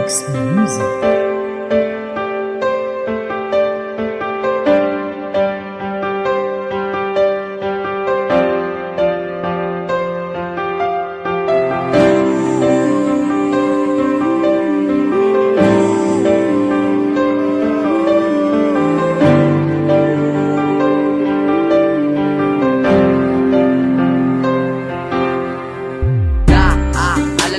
Mix Music.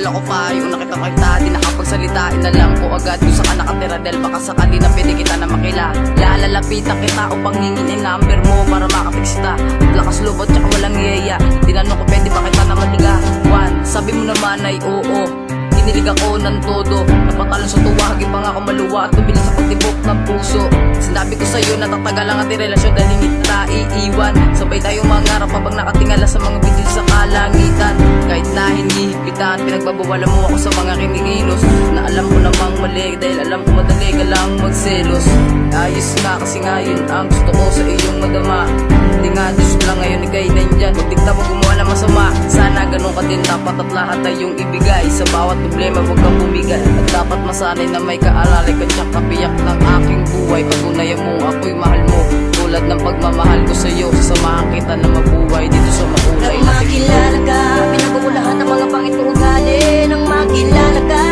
Ko pa yung nakita di nakapagsalita. Inalam ko agad kung saan ka nakatira dahil baka sakali na pwede kita na makilala. Lalapitan kita upang hingin ang number mo para makapix kita. Lakas loob at saka walang yaya. Tinanong ko pwede ba kita na maligawan. Sabi mo naman ay oo. Dinilig ako ng todo. Napatalon sa tuwa, haging pa nga ako maluwa at tumiling sa pagtibok ng puso. Sinabi ko sa'yo na tatagal ang ating relasyon dahil hindi kita iiwan. Sabay tayong mangarap habang nakatingala sa mga bidil sa kalangitan. Kahit na hindi hipitan, pinagbabawalan mo ako sa mga kinikilos na alam mo namang mali dahil alam ko madali ka lang magselos. Ayos nga kasi ngayon ang gusto ko sa iyong madama. Hindi nga Diyos lang ngayon ikay nandyan. Huwag digta mo gumawa ng masama. Sana ganun ka din dapat at lahat ay yung ibigay. Sa bawat problema huwag kang bumigay. At dapat masanay na may kaalalay ka tsaka kapiyak ng aking buhay. Patunayan mo ako'y mahal mo tulad ng pagmamahal ko sa'yo. Sasamahan kita na mabuhay dito sa makulay na makilala ka, pinagugulahan ng mga pangit kong ugali. Nang makilala ka,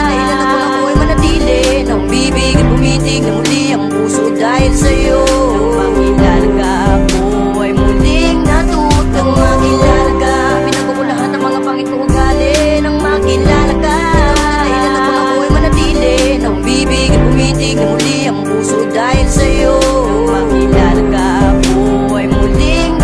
ilan ako na ko'y manatili. Nang bibig at bumitig na muli ang puso dahil sa'yo. Nang makilala ka, ako ay muling natutang makilala ka. Pinagugulahan ng mga pangit kong ugali. Nang makilala ka, ilan ako na ko'y manatili. Nang bibig at bumitig na muli ang puso dahil sa'yo. Nang makilala ka, ako ay muling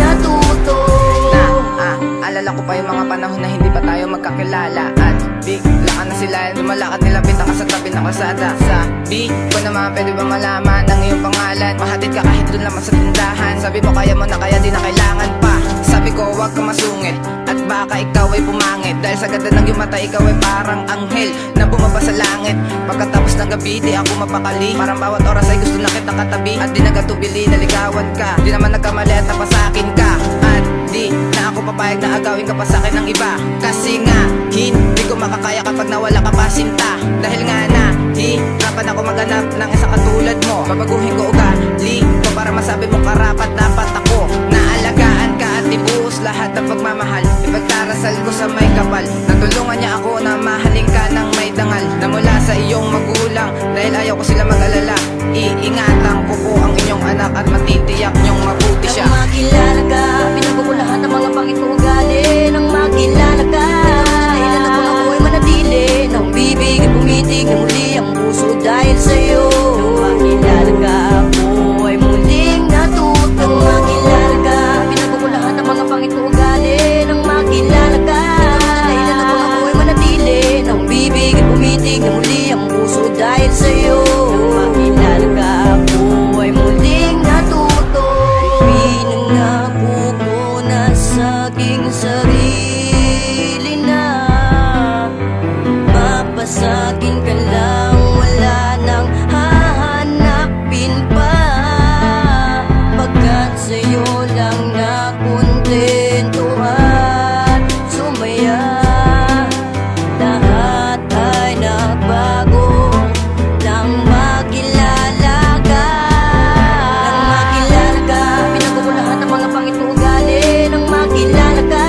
Alala ko pa yung mga panahon na hindi pa tayo magkakilala. At bigla ka na sila, lumalakad nilapitan ka sa tabi ng kalsada. Sabi ko naman pwede ba malaman ang iyong pangalan. Mahatid ka kahit doon naman sa tindahan. Sabi mo kaya mo na kaya di na kailangan pa. Sabi ko wag ka masungit at baka ikaw ay pumangit. Dahil sa ganda ng iyong mata ikaw ay parang anghel na bumaba sa langit. Pagkatapos ng gabi di ako mapakali. Parang bawat oras ay gusto na kita katabi. At di nagatubili naligawan ka. Di naman nagkamali at napasakin ka. At di na ako papayag na agawin ka pa sa'kin ng iba. Kasi nga hindi ko makakaya kapag nawala ka pa sinta. Dahil nga na hirapan ako maghanap ng isang katulad mo. Babaguhin ko ugali ko para masabi mo karapat dapat ako. Naalagaan ka at ibuhos lahat ng pagmamahal. Ipagdarasal ko sa may kapal. Natulungan niya ako na mahalin ka ng may dangal. Na mula sa iyong magulang dahil ayaw ko sila mag-alala. Iingatan ko po ang inyong anak at matitiyak niyong mabuti siya. Nang makilala ka, pinagugulahan ng mga pangit kong ugali. Nang makilala ka, ilan ako na ko'y manatili. Nang bibig at bumitig na muli ang puso dahil sa'yo. Nang makilala ka, ako ay muling natutang makilala ka. Pinagugulahan ng mga pangit kong ugali. Nang makilala ka, ilan ako na ko'y manatili. Nang bibig at bumitig na muli ang puso dahil sa'yo. Nang makilala ka, ako ay muling natuto. Pinangako ko na sa aking sarili na mapasakin ka lang, wala nang hahanapin pa. Pagkat sa'yo lang nakontento at sumaya. Lahat ay nagbago nang makilala ka. Nang makilala ka, pinagugulahan ng mga pangit kong ugali. Nang makilala ka,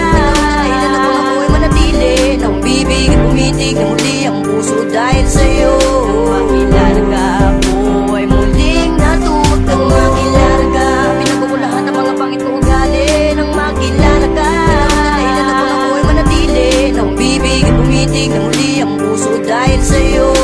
ilan ako na ko'y manatili. Nang bibig at bumitig na muli ang puso dahil sa'yo. Nang makilala ka, ako ay muling natutang makilala ka. Pinagugulahan ng mga pangit kong ugali. Nang makilala ka, ilan ako na ko'y manatili. Nang bibig at bumitig na muli ang puso dahil sa'yo.